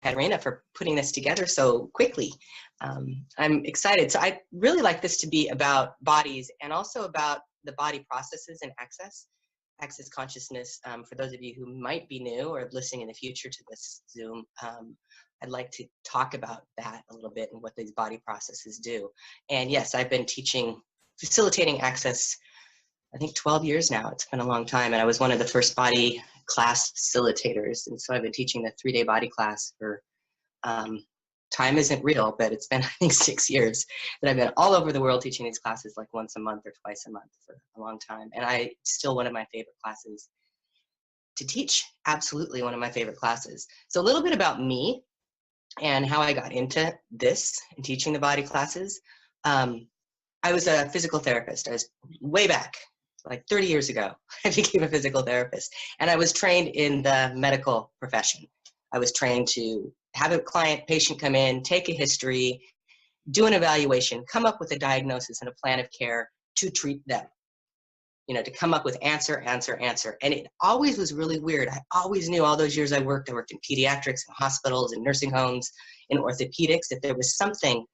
Katarina for putting this together so quickly. I'm excited. So I really like this to be about bodies and also about the body processes and access consciousness. For those of you who might be new or listening in the future to this Zoom, I'd like to talk about that a little bit and what these body processes do. And yes, I've been facilitating access, I think 12 years now. It's been a long time. And I was one of the first body class facilitators. And so I've been teaching the 3-day body class for, time isn't real, but it's been, I think, 6 years that I've been all over the world teaching these classes like once a month or twice a month for a long time. And still one of my favorite classes to teach. Absolutely one of my favorite classes. So a little bit about me and how I got into this and teaching the body classes. I was a physical therapist. I was way back, like 30 years ago, I became a physical therapist. And I was trained in the medical profession. I was trained to have a patient come in, take a history, do an evaluation, come up with a diagnosis and a plan of care to treat them. You know, to come up with answer. And it always was really weird. I always knew all those years I worked in pediatrics and hospitals and nursing homes, in orthopedics, that there was something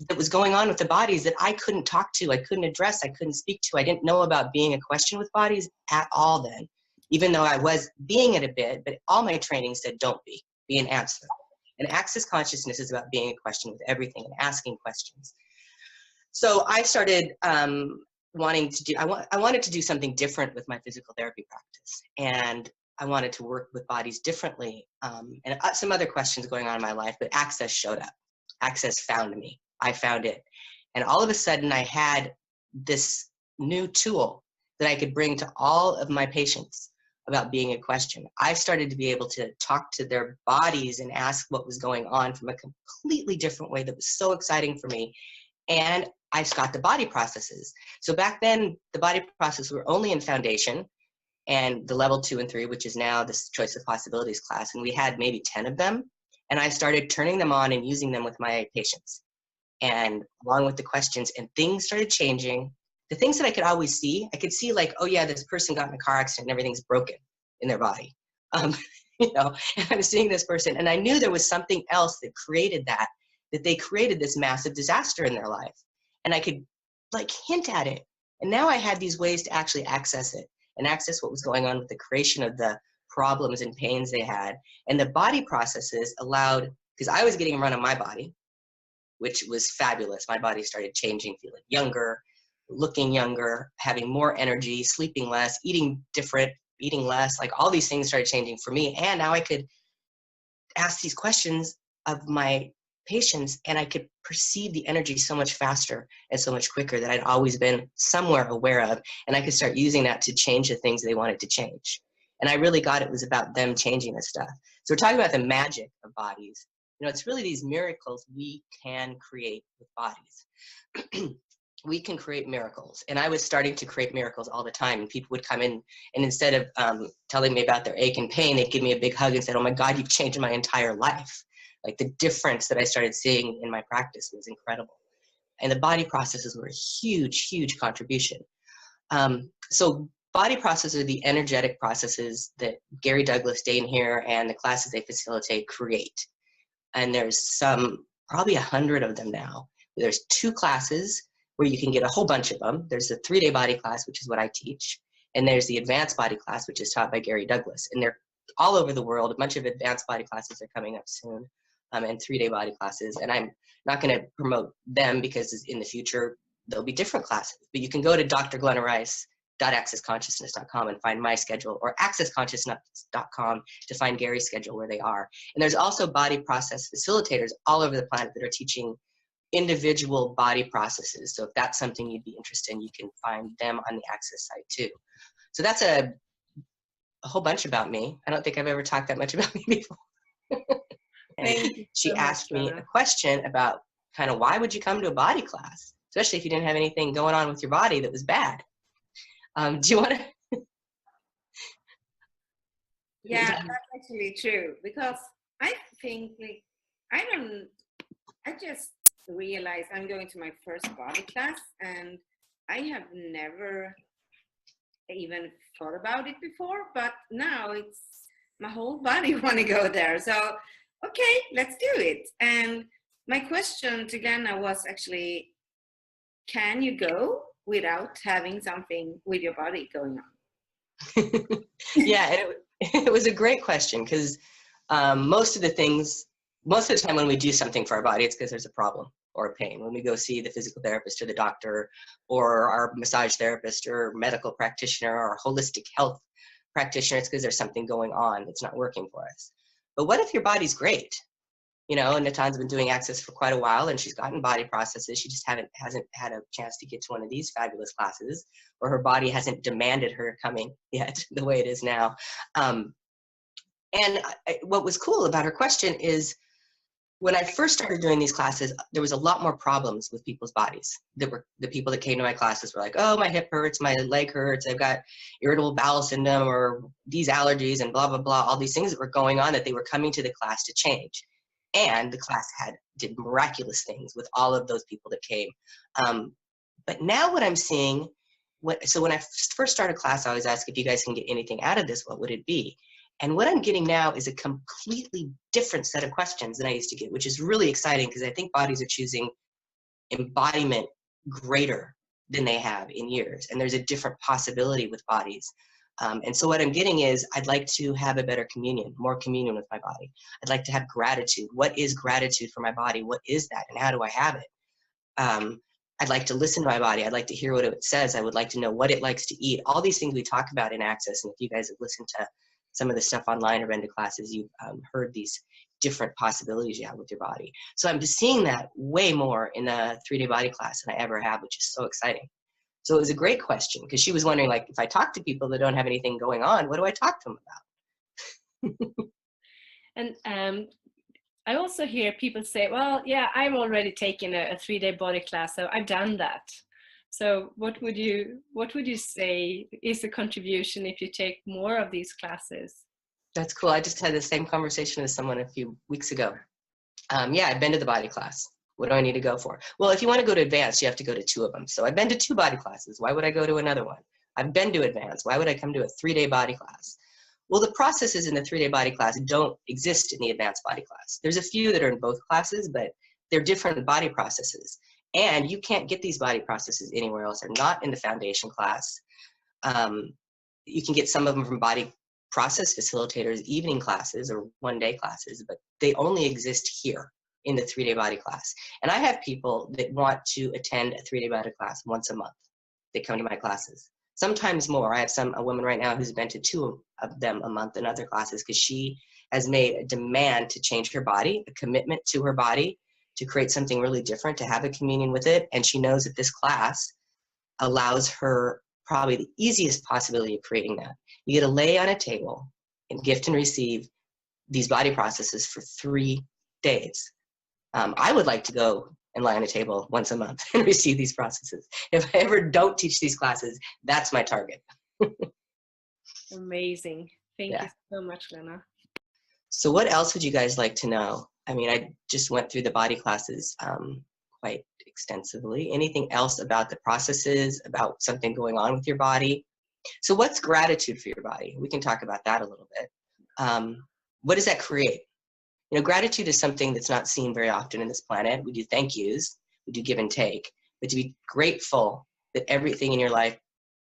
that was going on with the bodies that I couldn't talk to, I couldn't address, I couldn't speak to. I didn't know about being a question with bodies at all then, even though I was being it a bit, but all my training said don't be an answer. And access consciousness is about being a question with everything and asking questions. So I started wanting to do, I wanted to do something different with my physical therapy practice. And I wanted to work with bodies differently. And some other questions going on in my life, but access showed up. Access found me. I found it. And all of a sudden I had this new tool that I could bring to all of my patients about being a question. I started to be able to talk to their bodies and ask what was going on from a completely different way that was so exciting for me. And I got the body processes. So back then, the body processes were only in foundation and the level 2 and 3, which is now this choice of possibilities class. And we had maybe 10 of them. And I started turning them on and using them with my patients. And along with the questions, and things started changing. The things that I could always see, I could see like, oh yeah, this person got in a car accident and everything's broken in their body. You know, and I was seeing this person and I knew there was something else that created that they created this massive disaster in their life. And I could like hint at it. And now I had these ways to actually access it and access what was going on with the creation of the problems and pains they had. And the body processes allowed, because I was getting run on my body, which was fabulous. My body started changing, feeling younger, looking younger, having more energy, sleeping less, eating different, eating less, like all these things started changing for me. And now I could ask these questions of my patients and I could perceive the energy so much faster and so much quicker that I'd always been somewhere aware of. And I could start using that to change the things they wanted to change. And I really got it was about them changing this stuff. So we're talking about the magic of bodies. You know, it's really these miracles we can create with bodies. We can create miracles. And I was starting to create miracles all the time. And people would come in and instead of telling me about their ache and pain, they'd give me a big hug and said, oh my God, you've changed my entire life. Like the difference that I started seeing in my practice was incredible. And the body processes were a huge, huge contribution. So body processes are the energetic processes that Gary Douglas, Dane here, and the classes they facilitate create. And there's probably 100 of them now. There's 2 classes where you can get a whole bunch of them. There's the 3-day body class, which is what I teach. And there's the advanced body class, which is taught by Gary Douglas. And they're all over the world. A bunch of advanced body classes are coming up soon, and 3-day body classes. And I'm not going to promote them because in the future, there'll be different classes. But you can go to drglennarice.accessconsciousness.com and find my schedule, or accessconsciousness.com to find Gary's schedule where they are. And there's also body process facilitators all over the planet that are teaching individual body processes. So if that's something you'd be interested in, you can find them on the Access site too. So that's a whole bunch about me. I don't think I've ever talked that much about me before. And she asked me a question about kind of why would you come to a body class, especially if you didn't have anything going on with your body that was bad. Do you want to? Yeah, that's actually true, because I think like I just realized I'm going to my first body class and I have never even thought about it before, but now it's my whole body want to go there. So okay, let's do it. And my question to Glenna was actually, can you go without having something with your body going on? Yeah, and it was a great question, because most of the time when we do something for our body, it's because there's a problem or a pain. When we go see the physical therapist or the doctor or our massage therapist or medical practitioner or holistic health practitioner, it's because there's something going on that's not working for us. But what if your body's great? You know, and Natan's been doing Access for quite a while, and she's gotten body processes. She just hasn't had a chance to get to one of these fabulous classes, or her body hasn't demanded her coming yet the way it is now. And what was cool about her question is, when I first started doing these classes, there was a lot more problems with people's bodies. The people that came to my classes were like, oh, my hip hurts, my leg hurts, I've got irritable bowel syndrome, or these allergies, and blah, blah, blah, all these things that were going on that they were coming to the class to change. And the class did miraculous things with all of those people that came. But now what I'm seeing, so when I first started class, I always ask, if you guys can get anything out of this, what would it be? And what I'm getting now is a completely different set of questions than I used to get, which is really exciting, because I think bodies are choosing embodiment greater than they have in years. And there's a different possibility with bodies. And so what I'm getting is, I'd like to have a better communion, more communion with my body. I'd like to have gratitude. What is gratitude for my body? What is that? And how do I have it? I'd like to listen to my body. I'd like to hear what it says. I would like to know what it likes to eat. All these things we talk about in Access. And if you guys have listened to some of the stuff online or been to classes, you've heard these different possibilities you have with your body. So I'm just seeing that way more in the 3-day body class than I ever have, which is so exciting. So it was a great question, because she was wondering, like, if I talk to people that don't have anything going on, what do I talk to them about? And I also hear people say, well, yeah, I've already taken a 3-day body class, so I've done that. So what would you say is the contribution if you take more of these classes? That's cool. I just had the same conversation with someone a few weeks ago. Yeah, I've been to the body class. What do I need to go for? Well, if you want to go to advanced, you have to go to 2 of them. So I've been to 2 body classes. Why would I go to another one? I've been to advanced. Why would I come to a 3-day body class? Well, the processes in the 3-day body class don't exist in the advanced body class. There's a few that are in both classes, but they're different body processes. And you can't get these body processes anywhere else. They're not in the foundation class. You can get some of them from body process facilitators' evening classes or 1-day classes, but they only exist here in the 3-day body class. And I have people that want to attend a 3-day body class once a month. They come to my classes, sometimes more. I have a woman right now who's been to 2 of them a month in other classes, because she has made a demand to change her body, a commitment to her body, to create something really different, to have a communion with it. And she knows that this class allows her probably the easiest possibility of creating that. You get to lay on a table and gift and receive these body processes for 3 days. I would like to go and lie on a table once a month and receive these processes. If I ever don't teach these classes, that's my target. Amazing. Thank you so much, Glenna. So what else would you guys like to know? I mean, I just went through the body classes quite extensively. Anything else about the processes, about something going on with your body? So what's gratitude for your body? We can talk about that a little bit. What does that create? You know, gratitude is something that's not seen very often in this planet. We do thank yous, we do give and take, but to be grateful that everything in your life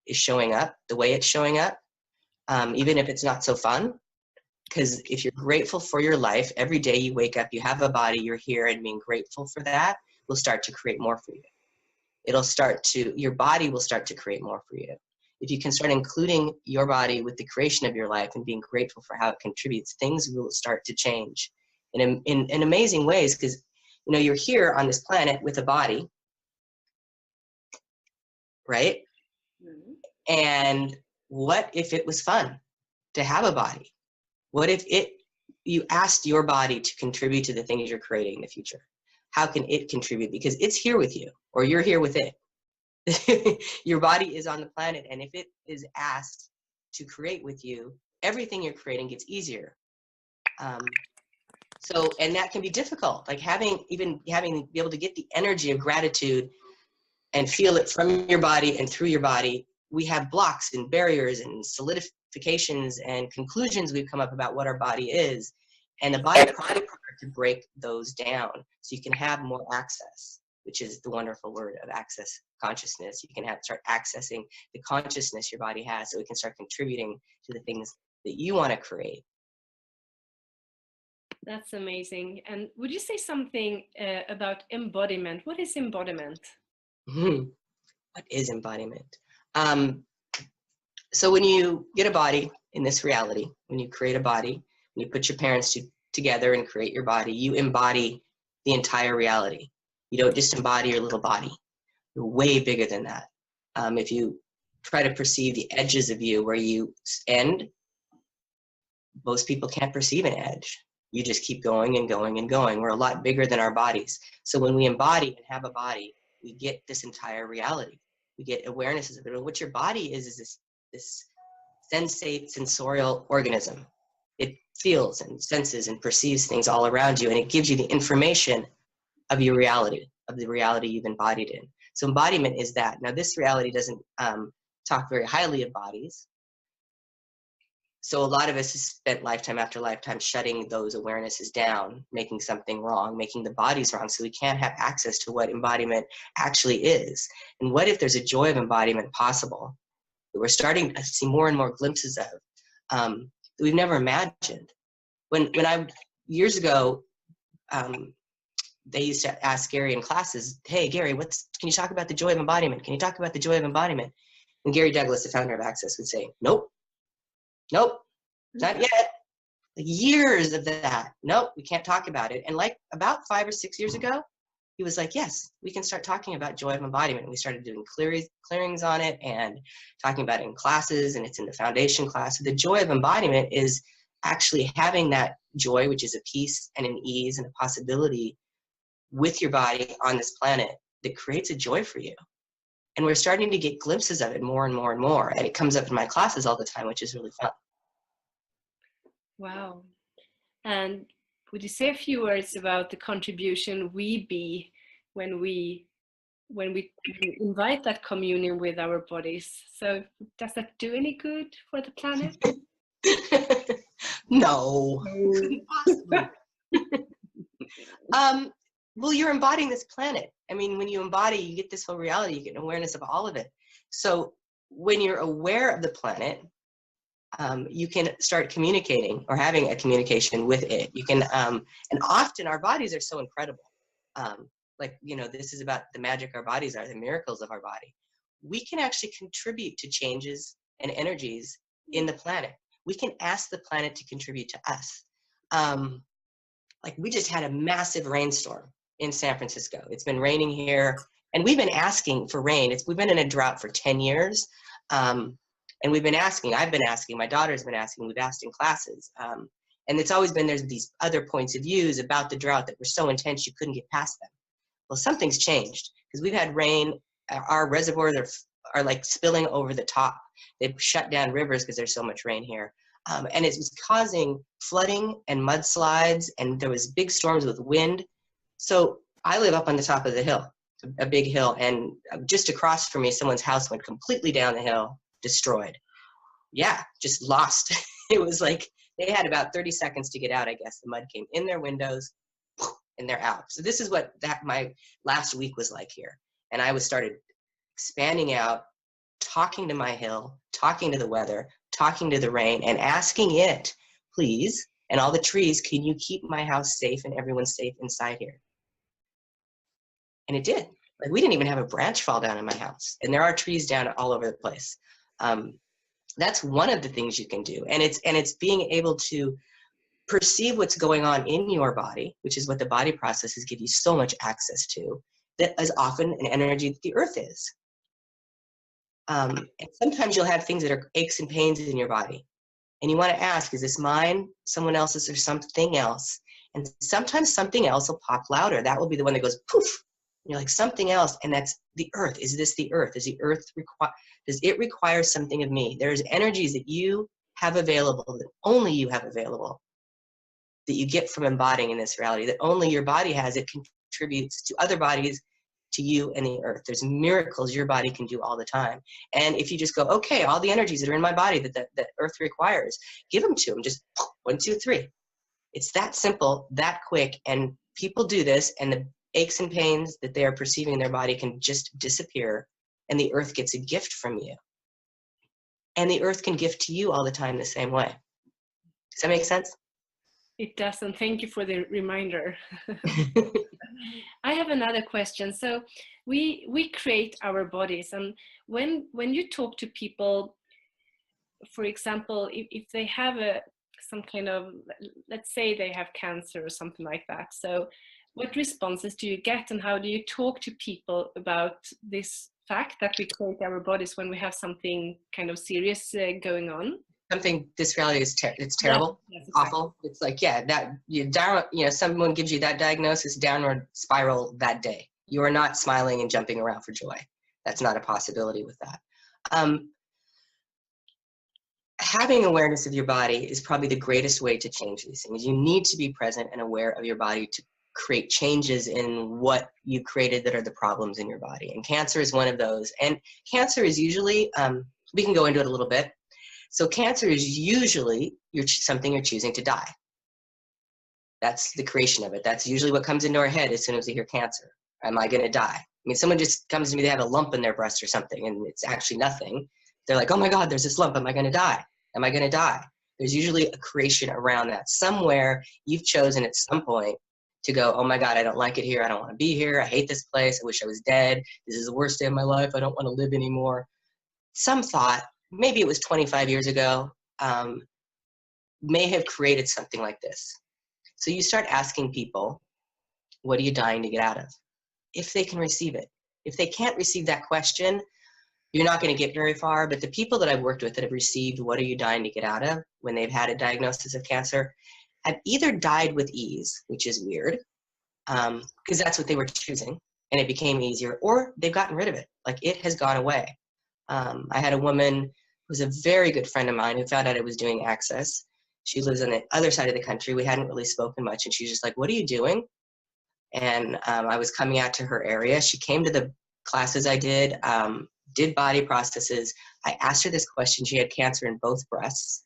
is showing up the way it's showing up, even if it's not so fun. Because if you're grateful for your life, every day you wake up, you have a body, you're here, and being grateful for that will start to create more for you. Your body will start to create more for you. If you can start including your body with the creation of your life and being grateful for how it contributes, things will start to change in amazing ways, because you know, you're here on this planet with a body, right? Mm-hmm. And what if it was fun to have a body? What if you asked your body to contribute to the things you're creating in the future? How can it contribute? Because it's here with you, or you're here with it. Your body is on the planet, and if it is asked to create with you, everything you're creating gets easier. And that can be difficult, like be able to get the energy of gratitude and feel it from your body and through your body. We have blocks and barriers and solidifications and conclusions we've come up about what our body is. And the body part to break those down so you can have more access, which is the wonderful word of access consciousness. You can start accessing the consciousness your body has so it can start contributing to the things that you want to create. That's amazing. And would you say something about embodiment? What is embodiment? What is embodiment? So when you get a body in this reality, when you create a body, when you put your parents together and create your body, you embody the entire reality. You don't just embody your little body. You're way bigger than that. If you try to perceive the edges of you where you end, most people can't perceive an edge. You just keep going and going and going. We're a lot bigger than our bodies. So when we embody and have a body, we get this entire reality. We get awarenesses of it. And what your body is this sensorial organism. It feels and senses and perceives things all around you, and it gives you the information of your reality, of the reality you've embodied in. So embodiment is that. Now, this reality doesn't talk very highly of bodies. So a lot of us have spent lifetime after lifetime shutting those awarenesses down, making something wrong, making the bodies wrong, so we can't have access to what embodiment actually is. And what if there's a joy of embodiment possible that we're starting to see more and more glimpses of that we've never imagined? When I, years ago, they used to ask Gary in classes, hey, Gary, can you talk about the joy of embodiment? Can you talk about the joy of embodiment? And Gary Douglas, the founder of Access, would say, nope, not yet. Like years of that, nope, we can't talk about it. And like about 5 or 6 years ago, he was like, yes, we can start talking about joy of embodiment. And we started doing clearings on it and talking about it in classes, and it's in the foundation class. So the joy of embodiment is actually having that joy, which is a peace and an ease and a possibility with your body on this planet that creates a joy for you. And we're starting to get glimpses of it more and more and more. And it comes up in my classes all the time, which is really fun. Wow. And would you say a few words about the contribution we be when we invite that communion with our bodies? So does that do any good for the planet? No. Well, you're embodying this planet. I mean, when you embody, you get this whole reality, you get an awareness of all of it. So when you're aware of the planet, you can start communicating or having a communication with it. You can, and often our bodies are so incredible. Like, you know, this is about the magic our bodies are, the miracles of our body. We can actually contribute to changes and energies in the planet. We can ask the planet to contribute to us. Like we just had a massive rainstorm in San Francisco. It's been raining here, and we've been asking for rain. We've been in a drought for 10 years. And we've been asking, I've been asking, my daughter's been asking, we've asked in classes. And it's always been, there's these other points of views about the drought that were so intense you couldn't get past them. Well, something's changed because we've had rain. Our reservoirs are like spilling over the top. They've shut down rivers because there's so much rain here. And it was causing flooding and mudslides, and there was big storms with wind. So I live up on the top of the hill, a big hill, and just across from me, someone's house went completely down the hill, destroyed. Yeah, just lost. It was like they had about 30 seconds to get out, I guess. The mud came in their windows and they're out. So this is what my last week was like here. And I started expanding out, talking to my hill, talking to the weather, talking to the rain, and asking it, please, and all the trees, can you keep my house safe and everyone safe inside here? And it did. Like we didn't even have a branch fall down in my house. And there are trees down all over the place. That's one of the things you can do. And it's being able to perceive what's going on in your body, which is what the body processes give you so much access to, that is often an energy that the earth is. And sometimes you'll have things that are aches and pains in your body. And you want to ask, is this mine, someone else's, or something else? And sometimes something else will pop louder. That will be the one that goes poof. And you're like, something else, and that's the earth. Is this the earth? Does it require something of me? There's energies that you have available, that only you have available, that you get from embodying in this reality, that only your body has. It contributes to other bodies, to you and the earth. There's miracles your body can do all the time. And if you just go, okay, all the energies that are in my body that the earth requires, give them to them, just 1, 2, 3. It's that simple, that quick, and people do this, and the aches and pains that they are perceiving in their body can just disappear, and the earth gets a gift from you. And the earth can gift to you all the time the same way. Does that make sense? It does, and thank you for the reminder. I have another question. So we create our bodies, and when you talk to people, for example, if they have some kind of, let's say they have cancer or something like that, so what responses do you get, and how do you talk to people about this fact that we create our bodies when we have something kind of serious going on? Something, this reality is it's terrible. Yes, exactly. Awful. It's like, yeah, that you down, someone gives you that diagnosis, downward spiral that day. You are not smiling and jumping around for joy. That's not a possibility with that. Having awareness of your body is probably the greatest way to change these things. You need to be present and aware of your body to create changes in what you created that are the problems in your body. And cancer is one of those. And cancer is usually, we can go into it a little bit. So cancer is usually something you're choosing to die. That's the creation of it. That's usually what comes into our head as soon as we hear cancer. Am I going to die? I mean, someone just comes to me, they have a lump in their breast or something, and it's actually nothing. They're like, oh my God, there's this lump. Am I going to die? Am I going to die? There's usually a creation around that. Somewhere you've chosen at some point to go, oh my God, I don't like it here. I don't want to be here. I hate this place. I wish I was dead. This is the worst day of my life. I don't want to live anymore. Some thought, maybe it was 25 years ago, may have created something like this. So you start asking people, what are you dying to get out of? If they can receive it. If they can't receive that question, you're not going to get very far. But the people that I've worked with that have received, what are you dying to get out of, when they've had a diagnosis of cancer, have either died with ease, which is weird, because that's what they were choosing, and it became easier, or they've gotten rid of it. Like, it has gone away. I had a woman who was a very good friend of mine who found out I was doing Access. She lives on the other side of the country. We hadn't really spoken much, and she's just like, what are you doing? And I was coming out to her area. She came to the classes I did body processes. I asked her this question. She had cancer in both breasts,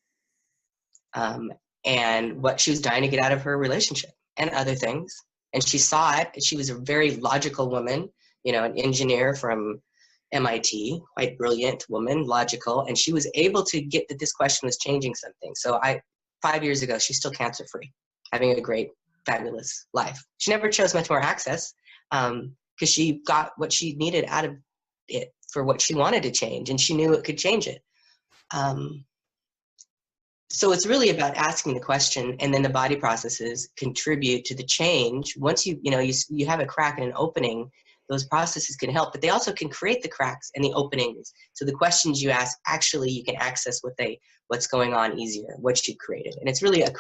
and what she was dying to get out of her relationship and other things. And she saw it. She was a very logical woman, an engineer from MIT, quite brilliant woman, logical, and she was able to get that this question was changing something. So 5 years ago, she's still cancer-free, having a great, fabulous life. She never chose much more Access because she got what she needed out of it for what she wanted to change, and she knew it could change it. So it's really about asking the question, and then the body processes contribute to the change. Once you have a crack and an opening, those processes can help, but they also can create the cracks and the openings. So the questions you ask, actually you can access what's going on easier, what you created. And it's really a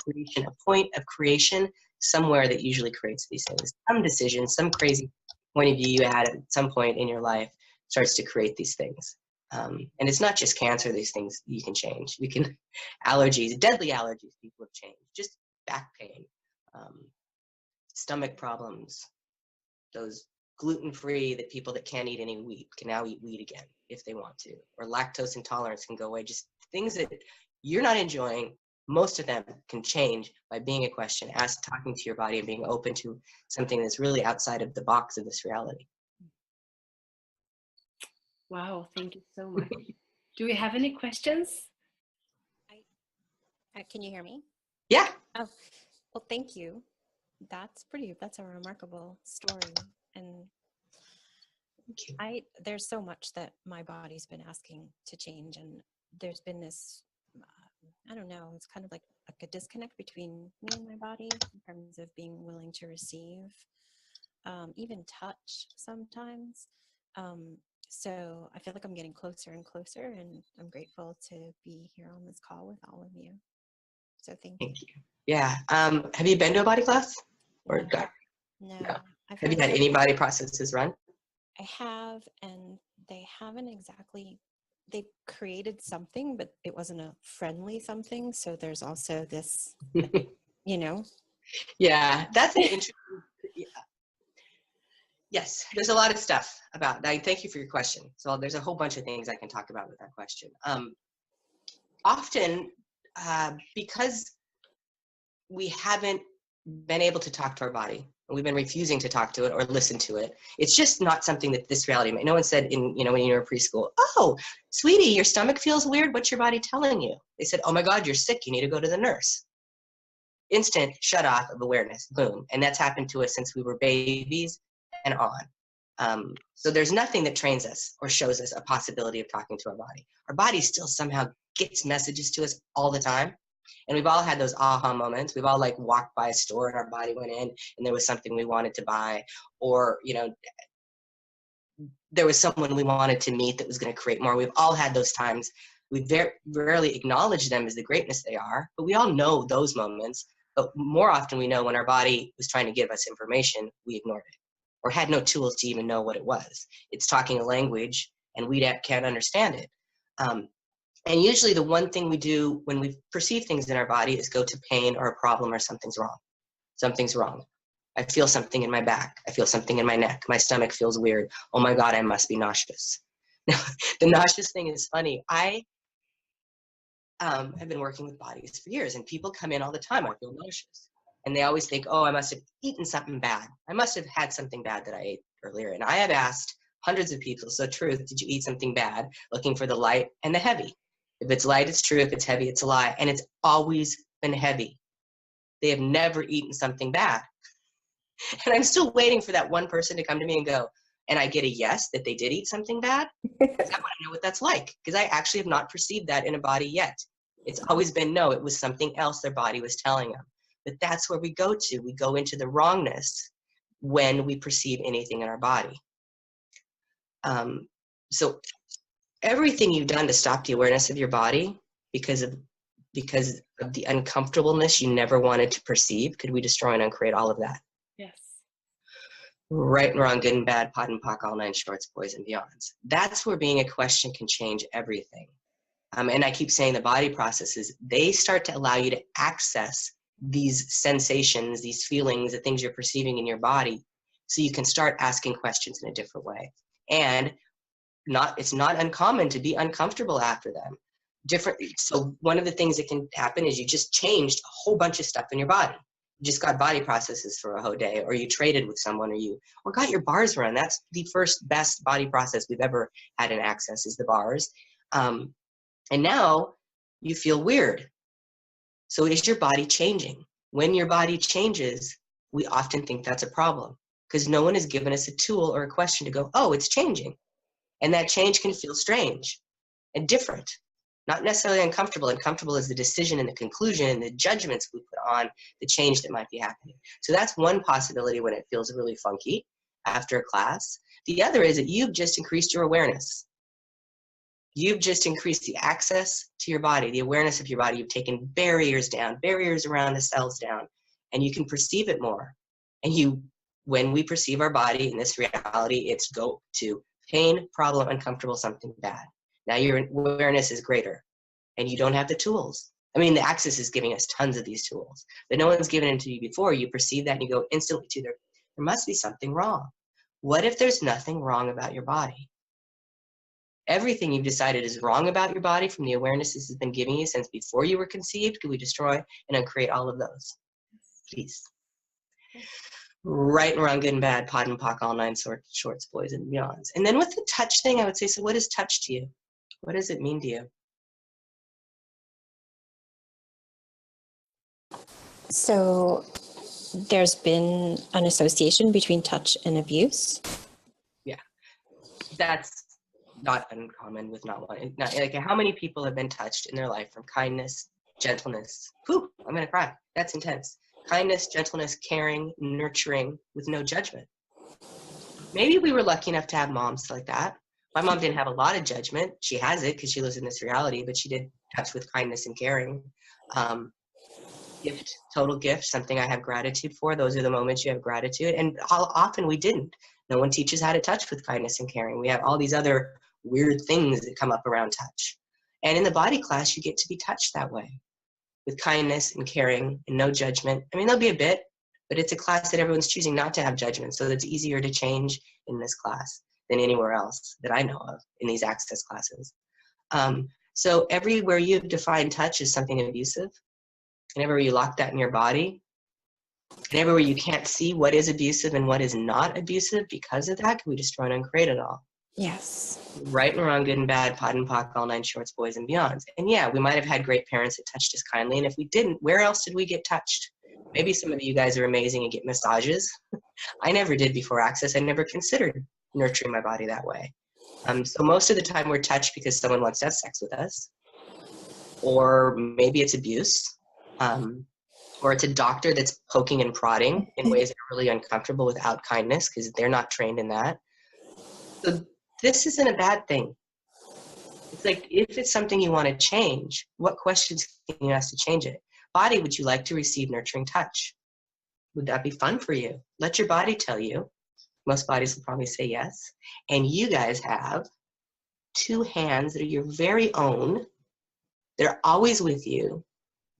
point of creation somewhere that usually creates these things. Some decision, some crazy point of view you had at some point in your life starts to create these things. And it's not just cancer, these things you can change. You can, allergies, deadly allergies people have changed, just back pain, stomach problems, those gluten-free, that people that can't eat any wheat can now eat wheat again if they want to, or lactose intolerance can go away. Just things that you're not enjoying, most of them can change by being a question, talking to your body, and being open to something that's really outside of the box of this reality. Wow, thank you so much. Do we have any questions? Can you hear me? Yeah. Oh, well, thank you. That's a remarkable story. And there's so much that my body's been asking to change. And there's been this, I don't know, it's kind of like a disconnect between me and my body in terms of being willing to receive, even touch sometimes. So I feel like I'm getting closer and closer, and I'm grateful to be here on this call with all of you. So thank you. Yeah. Have you been to a body class? Or no. Have you had any body processes run? I have, and they haven't exactly, they created something, but it wasn't a friendly something. So there's also this, Yeah, that's an interesting, yes, there's a lot of stuff about that. Thank you for your question. So there's a whole bunch of things I can talk about with that question. Often, because we haven't been able to talk to our body. We've been refusing to talk to it or listen to it. It's just not something that this reality, no one said in, you know, when you were preschool, oh, sweetie, your stomach feels weird. What's your body telling you? They said, oh my God, you're sick. You need to go to the nurse. Instant shut off of awareness, boom. And that's happened to us since we were babies and on. So there's nothing that trains us or shows us a possibility of talking to our body. Our body still somehow gets messages to us all the time. And we've all had those aha moments. We've all like walked by a store and our body went in and there was something we wanted to buy, or, you know, there was someone we wanted to meet that was going to create more. We've all had those times. We very rarely acknowledge them as the greatness they are, but we all know those moments. But more often we know when our body was trying to give us information, we ignored it or had no tools to even know what it was. It's talking a language and we can't understand it. And usually the one thing we do when we perceive things in our body is go to pain or a problem or something's wrong. Something's wrong. I feel something in my back. I feel something in my neck. My stomach feels weird. Oh my God, I must be nauseous. Now, the nauseous thing is funny. I have been working with bodies for years and people come in all the time. I feel nauseous. And they always think, oh, I must have eaten something bad. I must have had something bad that I ate earlier. And I have asked hundreds of people, so truth, did you eat something bad? Looking for the light and the heavy. If it's light, it's true. If it's heavy, it's a lie. And it's always been heavy. They have never eaten something bad. And I'm still waiting for that one person to come to me and go, and I get a yes, that they did eat something bad. Because I want to know what that's like. Because I actually have not perceived that in a body yet. It's always been, no, it was something else their body was telling them. But that's where we go to. We go into the wrongness when we perceive anything in our body. So everything you've done to stop the awareness of your body because of the uncomfortableness you never wanted to perceive, could we destroy and uncreate all of that? Yes. Right and wrong, good and bad, pot and pock, all nine shorts, boys and beyonds. That's where being a question can change everything. And I keep saying the body processes, they start to allow you to access these sensations, these feelings, the things you're perceiving in your body, so you can start asking questions in a different way. And it's not uncommon to be uncomfortable after them. So one of the things that can happen is you just changed a whole bunch of stuff in your body. You just got body processes for a whole day, or you traded with someone, or got your bars run. That's the first best body process we've ever had in access, is the bars. And now you feel weird. So is your body changing? When your body changes, we often think that's a problem because no one has given us a tool or a question to go, oh, it's changing. And that change can feel strange and different, not necessarily uncomfortable. Uncomfortable is the decision and the conclusion and the judgments we put on the change that might be happening. So that's one possibility when it feels really funky after a class. The other is that you've just increased your awareness. You've just increased the access to your body, the awareness of your body. You've taken barriers down, barriers around the cells down, and you can perceive it more. And when we perceive our body in this reality, it's go to pain, problem, uncomfortable, something bad. Now your awareness is greater and you don't have the tools. I mean, the access is giving us tons of these tools, but no one's given them to you before. You perceive that and you go instantly to there must be something wrong. What if there's nothing wrong about your body? Everything you've decided is wrong about your body from the awareness this has been giving you since before you were conceived. Could we destroy and uncreate all of those? Please. Right and wrong, good and bad, pot and pock, all nine shorts, boys and beyonds. And then with the touch thing, I would say, so what is touch to you? What does it mean to you? So there's been an association between touch and abuse. Yeah. That's not uncommon with not one. Like how many people have been touched in their life from kindness, gentleness? Whew, I'm gonna cry. That's intense. Kindness, gentleness, caring, nurturing with no judgment. Maybe we were lucky enough to have moms like that. My mom didn't have a lot of judgment. She has it because she lives in this reality, but she did touch with kindness and caring. Gift, total gift, something I have gratitude for. Those are the moments you have gratitude. And how often we didn't. No one teaches how to touch with kindness and caring. We have all these other weird things that come up around touch. And in the body class, you get to be touched that way with kindness and caring and no judgment. I mean, there'll be a bit, but it's a class that everyone's choosing not to have judgment. So it's easier to change in this class than anywhere else that I know of in these access classes. So everywhere you've defined touch as something abusive, and everywhere you lock that in your body, and everywhere you can't see what is abusive and what is not abusive because of that, can we destroy and uncreate it all? Yes. Right and wrong, good and bad, pot and pock, all nine shorts, boys and beyonds. And yeah, we might have had great parents that touched us kindly, and if we didn't, where else did we get touched? Maybe some of you guys are amazing and get massages. I never did before Access. I never considered nurturing my body that way. So most of the time we're touched because someone wants to have sex with us, or maybe it's abuse, or it's a doctor that's poking and prodding in ways that are really uncomfortable without kindness because they're not trained in that. So this isn't a bad thing. It's like, if it's something you want to change, what questions can you ask to change it? Body, would you like to receive nurturing touch? Would that be fun for you? Let your body tell you. Most bodies will probably say yes. And you guys have 2 hands that are your very own. They're always with you,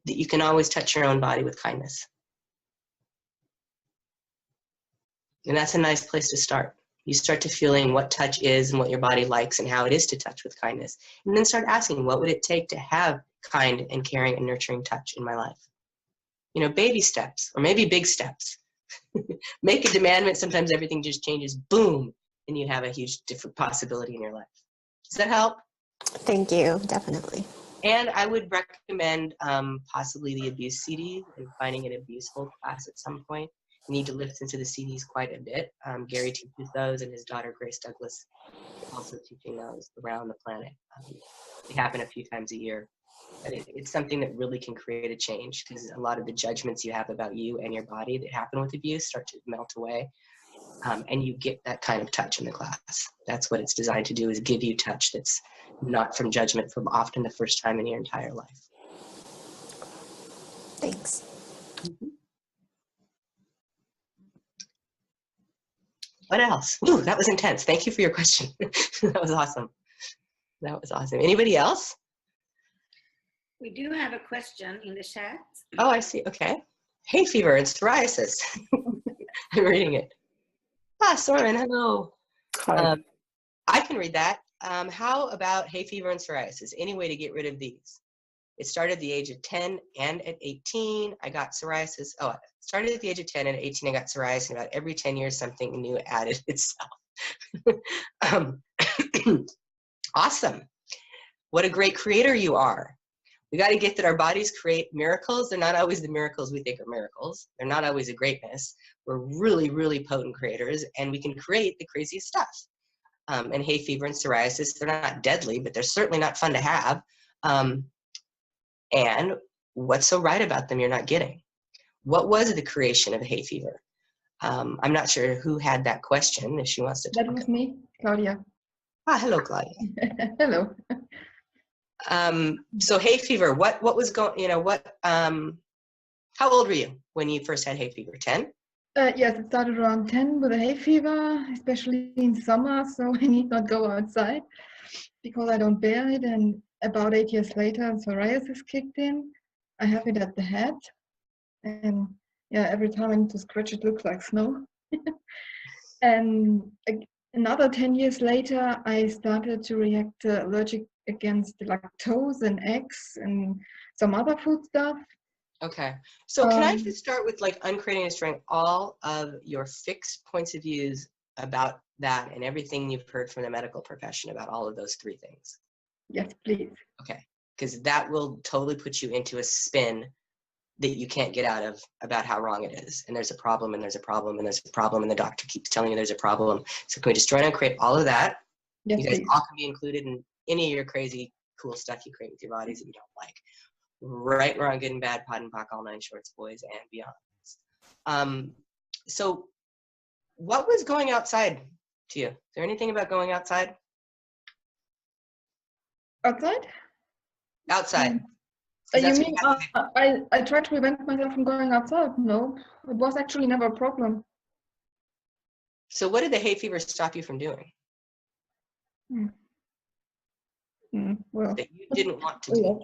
that you can always touch your own body with kindness. And that's a nice place to start. You start to feeling what touch is and what your body likes and how it is to touch with kindness. And then start asking, what would it take to have kind and caring and nurturing touch in my life? You know, baby steps, or maybe big steps. Make a demandment, sometimes everything just changes, boom, and you have a huge different possibility in your life. Does that help? Thank you, definitely. And I would recommend possibly the abuse CD and finding an abuseful class at some point. You need to listen to the CDs quite a bit. Gary teaches those, and his daughter Grace Douglas is also teaching those around the planet. They happen a few times a year. But it's something that really can create a change, because a lot of the judgments you have about you and your body that happen with abuse start to melt away. And you get that kind of touch in the class. That's what it's designed to do, is give you touch that's not from judgment, from often the first time in your entire life. Thanks. Mm-hmm. What else? Ooh, that was intense. Thank you for your question. That was awesome. That was awesome. Anybody else? We do have a question in the chat. Oh, I see. Okay. Hay fever and psoriasis. I'm reading it. Ah, Soren, hello. Hi. I can read that. How about hay fever and psoriasis? Any way to get rid of these? It started at the age of 10 and at 18, I got psoriasis. Oh, it started at the age of 10 and at 18, I got psoriasis. And about every 10 years, something new added itself. Awesome. What a great creator you are. We got to get that our bodies create miracles. They're not always the miracles we think are miracles. They're not always a greatness. We're really, really potent creators, and we can create the craziest stuff. And hay fever and psoriasis, they're not deadly, but they're certainly not fun to have. And what's so right about them you're not getting? What was the creation of hay fever? I'm not sure who had that question, if she wants to talk. That was me, Claudia. Ah, hello, Claudia. Hello. So hay fever, what was going, you know, how old were you when you first had hay fever? 10? Yes, it started around 10 with a hay fever, especially in summer, so I need not go outside because I don't bear it. And about 8 years later, psoriasis kicked in. I have it at the head, and yeah, every time I need to scratch, it looks like snow. And another 10 years later, I started to react allergic against lactose and eggs and some other food stuff. Okay. So can I just start with like uncreating and destroying all of your fixed points of views about that and everything you've heard from the medical profession about all of those 3 things? Yes, please. Okay. Because that will totally put you into a spin that you can't get out of about how wrong it is. And there's a problem, and there's a problem, and there's a problem, and the doctor keeps telling you there's a problem. So can we destroy and uncreate all of that? Yes, you guys please. all can be included in any of your crazy, cool stuff you create with your bodies that you don't like. Right and wrong, good and bad, pot and pock, all nine shorts, boys and beyond. So what was going outside to you? Is there anything about going outside? Outside? Outside. You mean I tried to prevent myself from going outside? No, it was actually never a problem. So what did the hay fever stop you from doing? Well, that you didn't want to do?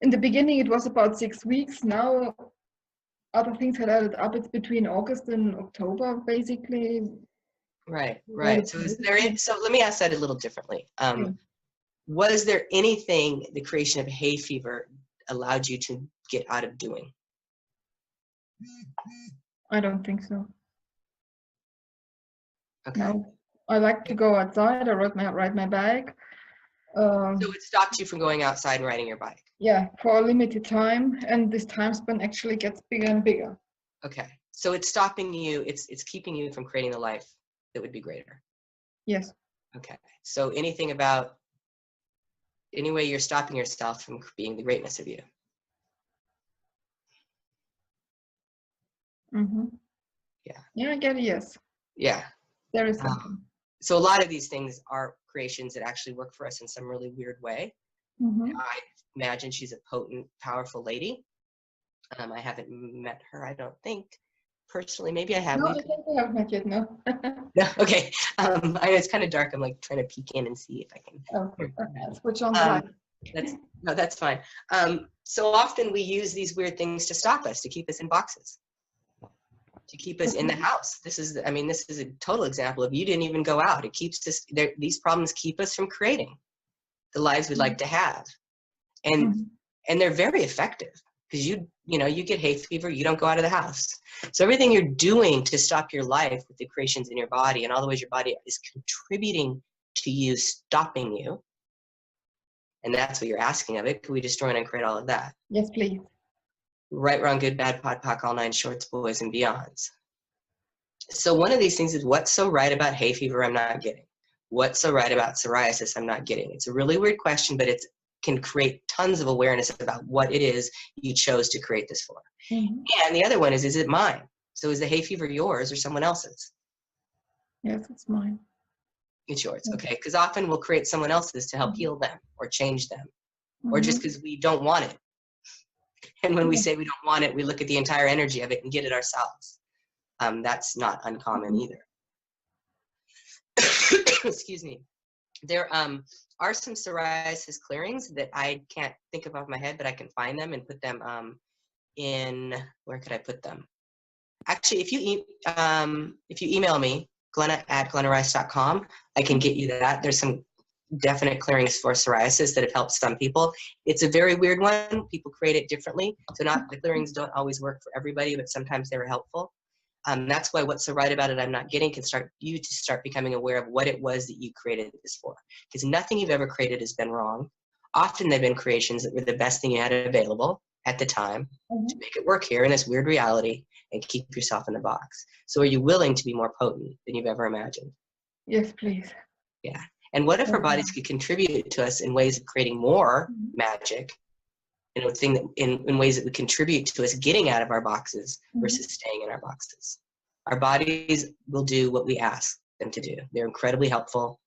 In the beginning, it was about 6 weeks. Now, other things had added up. It's between August and October, basically. Right. So so let me ask that a little differently. Was there anything the creation of hay fever allowed you to get out of doing? I don't think so. Okay. No, I like to go outside. I ride my bike. So it stopped you from going outside and riding your bike. Yeah, for a limited time, and this time span actually gets bigger and bigger. Okay. So it's stopping you, it's keeping you from creating the life that would be greater. Yes. Okay. So any way you're stopping yourself from being the greatness of you. Mm-hmm. Yeah. Yeah, I get it. Yes. Yeah. There is something. So a lot of these things are creations that actually work for us in some really weird way. Mm-hmm. I imagine she's a potent, powerful lady. I haven't met her, I don't think. Personally, maybe I have. No, I think we haven't met yet, no. No, okay. I know it's kind of dark. I'm like trying to peek in and see if I can. Oh, switch on the light. That's fine. So often we use these weird things to stop us, to keep us in boxes, to keep us in the house. This is a total example of you didn't even go out. It keeps us there. These problems keep us from creating the lives we'd like to have, and they're very effective because you get hay fever, you don't go out of the house. So everything you're doing to stop your life with the creations in your body and all the ways your body is contributing to you stopping you, and that's what you're asking of it. Can we destroy and uncreate all of that? Yes, please. Right, wrong, good, bad, pod, poc, all nine shorts, boys, and beyonds. So one of these things is, what's so right about hay fever I'm not getting? What's so right about psoriasis I'm not getting? It's a really weird question, but it can create tons of awareness about what it is you chose to create this for. Mm-hmm. And the other one is it mine? So is the hay fever yours or someone else's? Yes, it's mine. It's yours, okay? Because often we'll create someone else's to help heal them or change them, or just because we don't want it. And when we say we don't want it, we look at the entire energy of it and get it ourselves. That's not uncommon either. Excuse me. There are some psoriasis clearings that I can't think of off my head, but I can find them and put them in, where could I put them? Actually, if you email me, Glenna@glennarice.com, I can get you that. There's some definite clearings for psoriasis that have helped some people. It's a very weird one. People create it differently. So the clearings don't always work for everybody, but sometimes they're helpful. That's why what's so right about it I'm not getting can start you to start becoming aware of what it was that you created this for. Because nothing you've ever created has been wrong. Often they've been creations that were the best thing you had available at the time to make it work here in this weird reality and keep yourself in the box. So are you willing to be more potent than you've ever imagined? Yes, please. Yeah. And what if our bodies could contribute to us in ways of creating more magic, in ways that would contribute to us getting out of our boxes versus staying in our boxes? Our bodies will do what we ask them to do. They're incredibly helpful.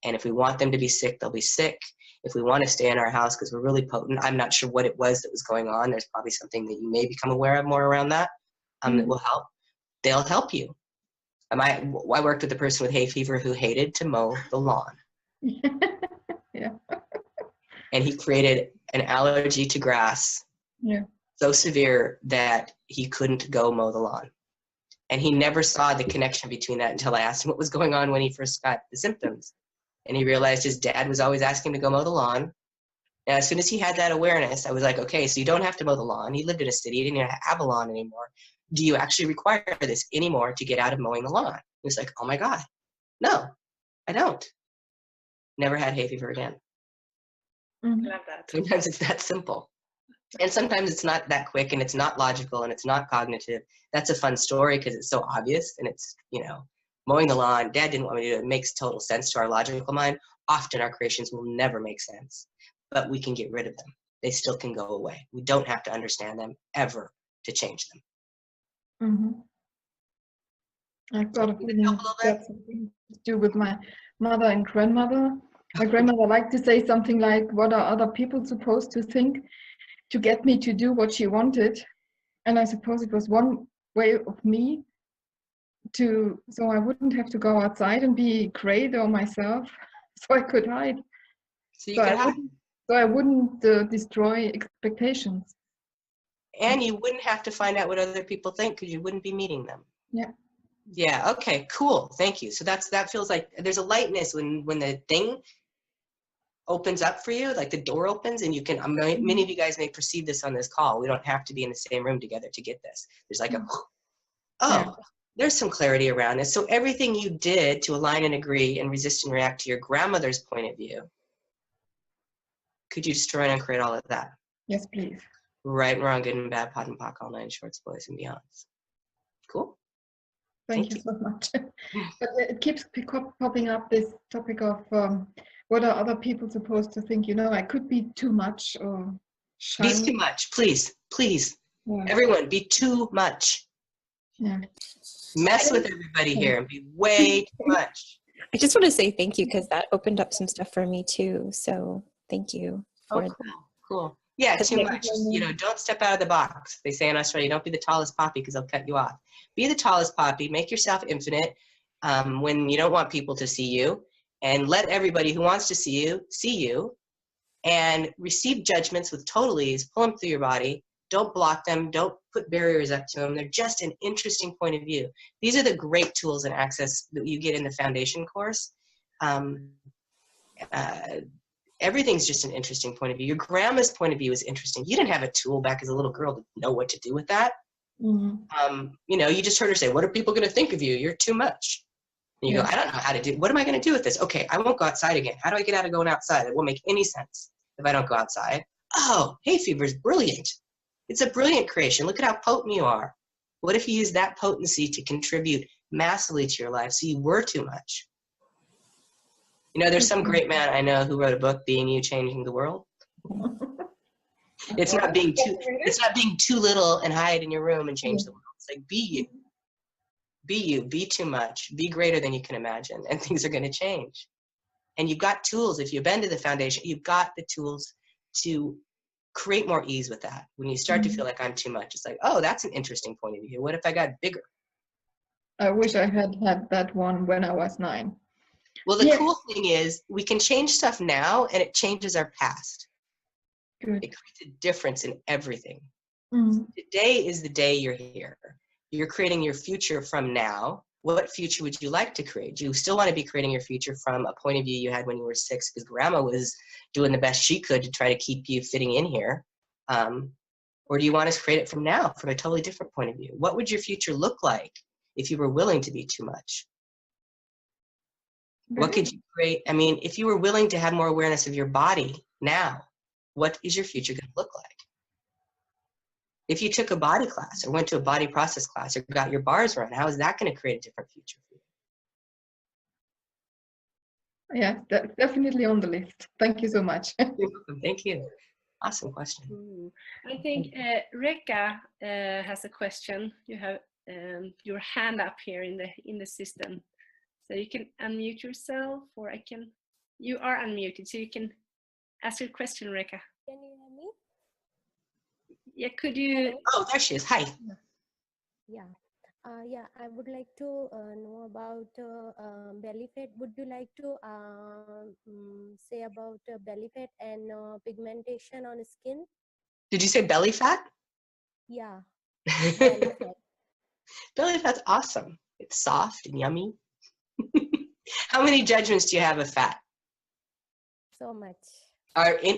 And if we want them to be sick, they'll be sick. If we want to stay in our house because we're really potent, I'm not sure what it was that was going on. There's probably something that you may become aware of more around that that will help. They'll help you. I worked with a person with hay fever who hated to mow the lawn. Yeah. And he created an allergy to grass so severe that he couldn't go mow the lawn. And he never saw the connection between that until I asked him what was going on when he first got the symptoms. And he realized his dad was always asking him to go mow the lawn. And as soon as he had that awareness, I was like, okay, so you don't have to mow the lawn. He lived in a city. He didn't even have a lawn anymore. Do you actually require this anymore to get out of mowing the lawn? He was like, oh my God, no, I don't. Never had hay fever again. I love that. Sometimes it's that simple. And sometimes it's not that quick and it's not logical and it's not cognitive. That's a fun story because it's so obvious and it's, mowing the lawn, Dad didn't want me to do it. It makes total sense to our logical mind. Often our creations will never make sense, but we can get rid of them. They still can go away. We don't have to understand them ever to change them. I've got a feeling that's something to do with my mother and grandmother. My grandmother liked to say something like, what are other people supposed to think to get me to do what she wanted? And I suppose it was one way of me so I wouldn't have to go outside and be great or myself, so I could hide. So I wouldn't destroy expectations. And you wouldn't have to find out what other people think because you wouldn't be meeting them. Yeah. Yeah, okay, cool, thank you. So that feels like there's a lightness when the thing, opens up for you, like the door opens and you can, many of you guys may perceive this on this call. We don't have to be in the same room together to get this. There's like a, oh, there's some clarity around it. So everything you did to align and agree and resist and react to your grandmother's point of view, could you destroy and uncreate all of that? Yes, please. Right and wrong, good and bad, pot and pock, all nine shorts, boys and beyonds. Cool. Thank you so much. But it keeps popping up, this topic of what are other people supposed to think? You know, I could be too much or shy. Be too much, please, please. Yeah. Everyone, be too much. Yeah. Mess with everybody here and be way too much. I just want to say thank you because that opened up some stuff for me too. So thank you for that. Cool. Yeah, too much. You know, don't step out of the box. They say in Australia, don't be the tallest poppy because they'll cut you off. Be the tallest poppy. Make yourself infinite when you don't want people to see you, and let everybody who wants to see you, and receive judgments with total ease. Pull them through your body. Don't block them. Don't put barriers up to them. They're just an interesting point of view. These are the great tools and access that you get in the foundation course. Everything's just an interesting point of view. Your grandma's point of view is interesting. You didn't have a tool back as a little girl to know what to do with that. Mm-hmm. You know, you just heard her say, what are people going to think of you? You're too much. And you go, I don't know how to do, what am I going to do with this? Okay, I won't go outside again. How do I get out of going outside? It won't make any sense if I don't go outside. Oh, hay fever is brilliant. It's a brilliant creation. Look at how potent you are. What if you use that potency to contribute massively to your life so you were too much? You know, there's some great man I know who wrote a book, Being You, Changing the World. It's not being too little and hide in your room and change the world. It's like, be you. Be you, be too much, be greater than you can imagine, and things are going to change. And you've got tools. If you've been to the foundation, you've got the tools to create more ease with that. When you start to feel like I'm too much, it's like, oh, that's an interesting point of view. What if I got bigger? I wish I had that one when I was 9. Well, the cool thing is we can change stuff now, and it changes our past. Good. It creates a difference in everything. Mm-hmm. Today is the day you're here. You're creating your future from now. What future would you like to create? Do you still want to be creating your future from a point of view you had when you were 6 because grandma was doing the best she could to try to keep you fitting in here? Or do you want to create it from now, from a totally different point of view? What would your future look like if you were willing to be too much? What could you create? I mean, if you were willing to have more awareness of your body now, what is your future going to look like? If you took a body class or went to a body process class or got your bars run, how is that going to create a different future for you? Yeah, that's definitely on the list. Thank you so much. You're welcome. Thank you. Awesome question. I think Reka has a question. You have your hand up here in the system, so you can unmute yourself, or you are unmuted, so you can ask your question, Reka. Can you hear me? Yeah, could you? Oh, there she is. Hi. Yeah. Yeah, I would like to know about belly fat. Would you like to say about belly fat and pigmentation on skin? Did you say belly fat? Yeah, belly fat. Belly fat's awesome. It's soft and yummy. How many judgments do you have of fat? So much.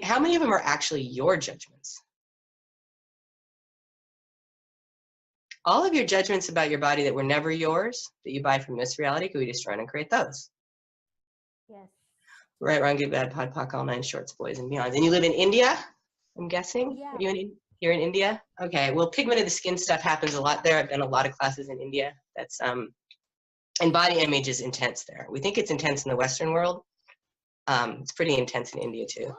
How many of them are actually your judgments? All of your judgments about your body that were never yours, that you buy from this reality, could we destroy and create those? Yes. Right, wrong, good, bad, pod, poc, all nine shorts, boys and beyond. And you live in India, I'm guessing? Yeah. Are you you're in India? Okay, well, pigment of the skin stuff happens a lot there. I've done a lot of classes in India. That's, and body image is intense there. We think it's intense in the Western world. It's pretty intense in India too.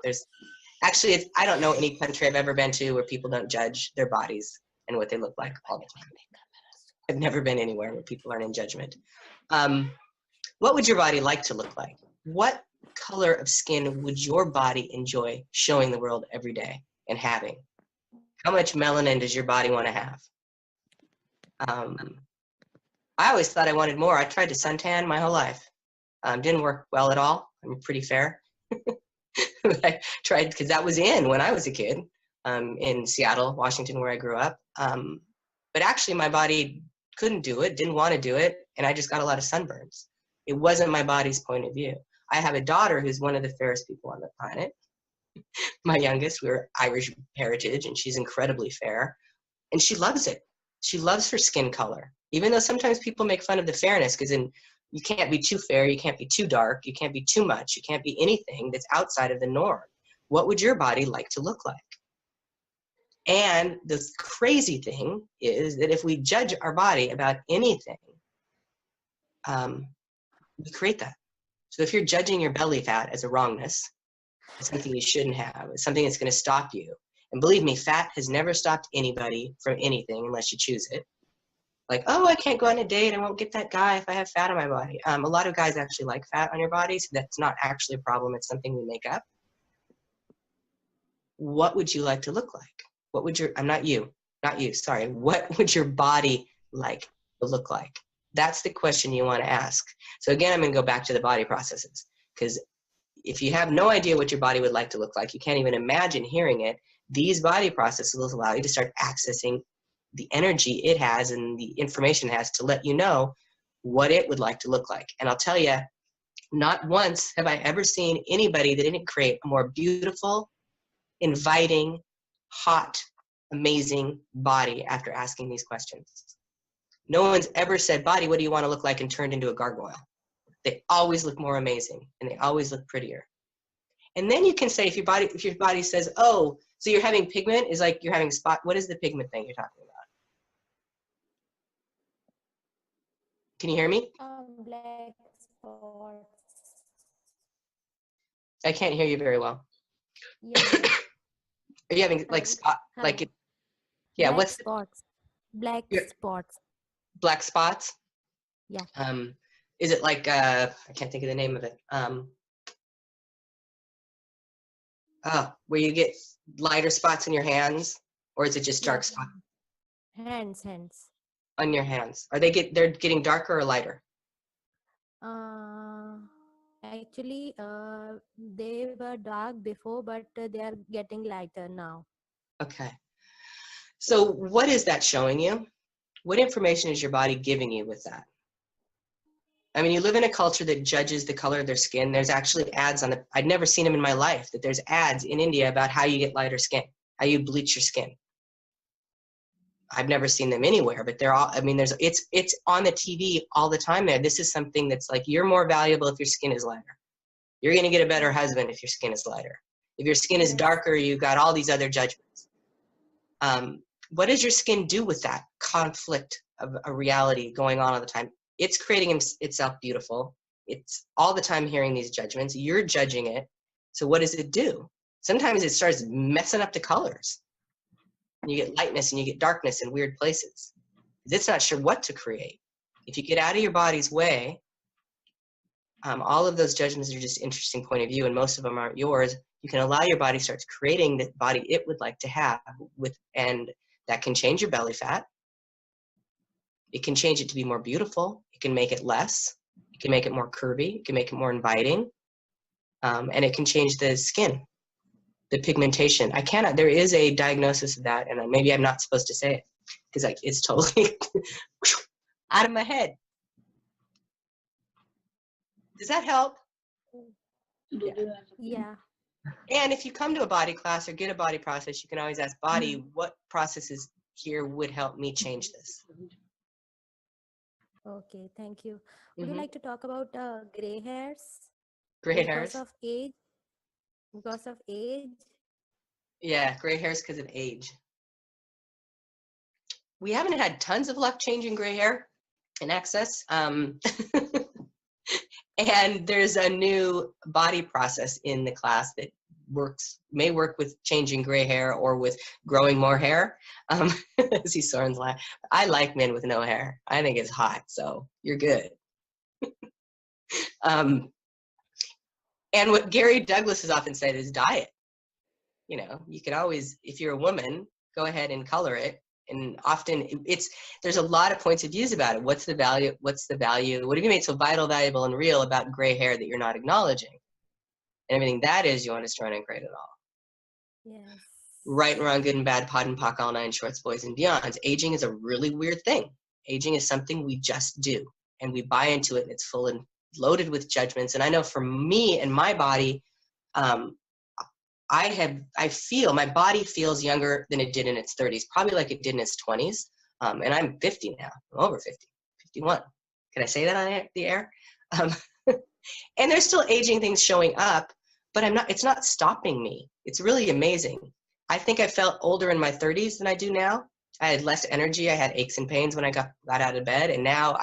Actually, I don't know any country I've ever been to where people don't judge their bodies and what they look like all the time. I've never been anywhere where people aren't in judgment. What would your body like to look like? What color of skin would your body enjoy showing the world every day and having? How much melanin does your body want to have? I always thought I wanted more. I tried to suntan my whole life. Didn't work well at all. I'm pretty fair. I tried because that was in when I was a kid in Seattle, Washington, where I grew up. But actually my body couldn't do it, didn't want to do it, and I just got a lot of sunburns. It wasn't my body's point of view. I have a daughter who's one of the fairest people on the planet. My youngest, we're Irish heritage, and she's incredibly fair. And she loves it. She loves her skin color. Even though sometimes people make fun of the fairness, because you can't be too fair, you can't be too dark, you can't be too much, you can't be anything that's outside of the norm. What would your body like to look like? And the crazy thing is that if we judge our body about anything, we create that. So if you're judging your belly fat as a wrongness, as something you shouldn't have, as something that's going to stop you, and believe me, fat has never stopped anybody from anything unless you choose it. Like, oh, I can't go on a date, I won't get that guy if I have fat on my body. A lot of guys actually like fat on your body, so that's not actually a problem, it's something we make up. What would you like to look like? What would your, not you, sorry. What would your body like to look like? That's the question you want to ask. So again, I'm going to go back to the body processes, because if you have no idea what your body would like to look like, you can't even imagine hearing it, these body processes will allow you to start accessing the energy it has and the information it has to let you know what it would like to look like. And I'll tell you, not once have I ever seen anybody that didn't create a more beautiful, inviting, hot, amazing body after asking these questions. No one's ever said, body, what do you want to look like, and turned into a gargoyle. They always look more amazing, and they always look prettier. And then you can say, if your body says, oh, so you're having pigment, is like you're having spot, what is the pigment thing you're talking about? Can you hear me? Black spots. I can't hear you very well. Yeah. Are you having like spot, like, yeah, black what's spots? Black spots. Black spots? Yeah. Is it like, I can't think of the name of it. Where you get lighter spots in your hands, or is it just dark spots? Hands. On your hands. They're getting darker or lighter? Actually, they were dark before, but they are getting lighter now. Okay. So what is that showing you? What information is your body giving you with that? I mean, you live in a culture that judges the color of their skin. There's actually ads on I'd never seen them in my life, that there's ads in India about how you get lighter skin, how you bleach your skin. I've never seen them anywhere, but they're all, I mean, it's on the TV all the time there. This is something that's like, you're more valuable if your skin is lighter. You're going to get a better husband if your skin is lighter. If your skin is darker, you've got all these other judgments. What does your skin do with that conflict of a reality going on all the time? It's creating itself beautiful. It's all the time hearing these judgments. You're judging it. So what does it do? Sometimes it starts messing up the colors. And you get lightness and you get darkness in weird places. It's not sure what to create. If you get out of your body's way, all of those judgments are just interesting point of view, and most of them aren't yours. You can allow your body starts creating the body it would like to have, and that can change your belly fat. It can change it to be more beautiful. It can make it less. It can make it more curvy. It can make it more inviting. And it can change the skin, the pigmentation. There is a diagnosis of that, and maybe I'm not supposed to say it because it's totally out of my head. Does that help? Yeah. And if you come to a body class or get a body process, you can always ask body, what processes here would help me change this? Okay, thank you. Would you like to talk about gray hairs? Gray hairs? Because of age? Because of age? Yeah, gray hairs because of age. We haven't had tons of luck changing gray hair in access. And there's a new body process in the class that may work with changing gray hair or with growing more hair. I see Soren's laugh. I like men with no hair. I think it's hot, so you're good. And what Gary Douglas has often said is diet. You know, you can always, if you're a woman, go ahead and color it. And often there's a lot of points of views about it. What's the value? What's the value? What have you made so vital, valuable, and real about gray hair that you're not acknowledging? And everything that is, you want to destroy and create it all. Yes. Right and wrong, good and bad, pod and pock, all nine shorts, boys and beyonds. Aging is a really weird thing. Aging is something we just do, and we buy into it, and it's full loaded with judgments. And I know for me and my body, I feel my body feels younger than it did in its 30s, probably like it did in its 20s. And I'm 50 now, I'm over 50, 51. Can I say that on the air? And there's still aging things showing up, but it's not stopping me. It's really amazing. I think I felt older in my 30s than I do now. I had less energy. I had aches and pains when I got out of bed. And now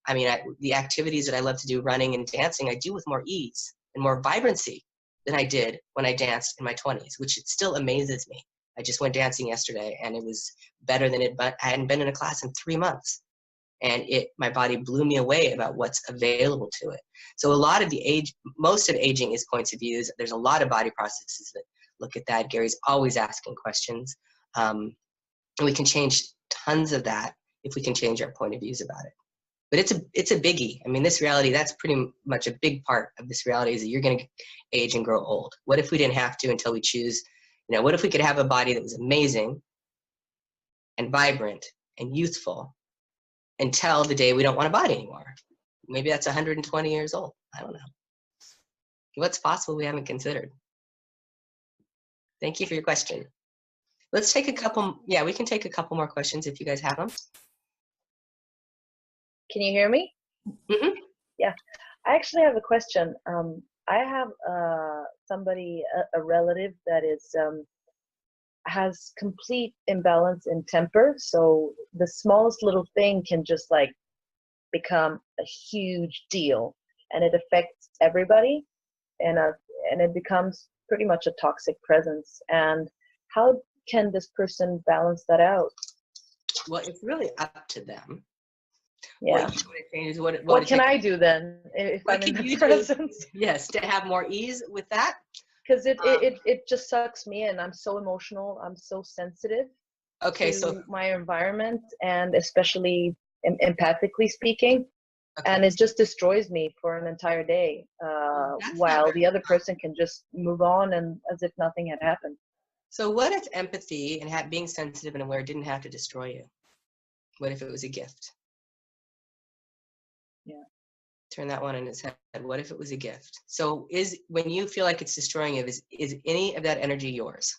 the activities that I love to do, running and dancing, I do with more ease and more vibrancy than I did when I danced in my 20s, which it still amazes me. I just went dancing yesterday and it was better than I hadn't been in a class in 3 months. And my body blew me away about what's available to it. So a lot of most of aging is points of views. There's a lot of body processes that look at that. Gary's always asking questions. And we can change tons of that if we can change our point of views about it. But it's a biggie. I mean, this reality, that's pretty much a big part of this reality, is that you're going to age and grow old. What if we didn't have to until we choose? What if we could have a body that was amazing and vibrant and youthful until the day we don't want a body anymore? Maybe that's 120 years old. I don't know. What's possible we haven't considered? Thank you for your question. Let's take a couple. Yeah, we can take a couple more questions if you guys have them. Can you hear me? Mm-hmm. Yeah, I actually have a question. I have somebody, a relative that has complete imbalance in temper. So the smallest little thing can just like become a huge deal, and it affects everybody, and it becomes pretty much a toxic presence. And how can this person balance that out? Well, it's really up to them. Yeah. What can I do then if I'm in the presence? Yes, to have more ease with that. Because it just sucks me in. I'm so emotional. I'm so sensitive. Okay, to my environment, and especially empathically speaking. Okay. And it just destroys me for an entire day, while the other person can just move on and as if nothing had happened. So what if empathy and being sensitive and aware didn't have to destroy you? What if it was a gift? Yeah. Turn that one in his head. What if it was a gift? So when you feel like it's destroying you, is any of that energy yours?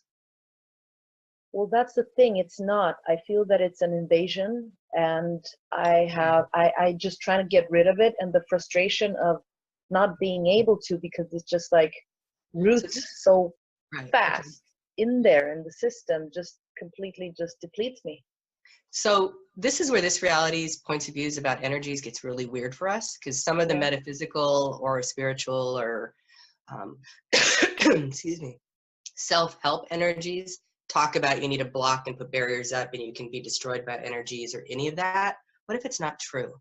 Well, that's the thing. It's not. I feel that it's an invasion, and I just trying to get rid of it, and the frustration of not being able to, because it's just like roots so fast in there in the system, just completely just depletes me. So this is where this reality's points of views about energies gets really weird for us, because some of the metaphysical or spiritual or excuse me, self-help energies talk about you need to block and put barriers up and you can be destroyed by energies or any of that. What if it's not true?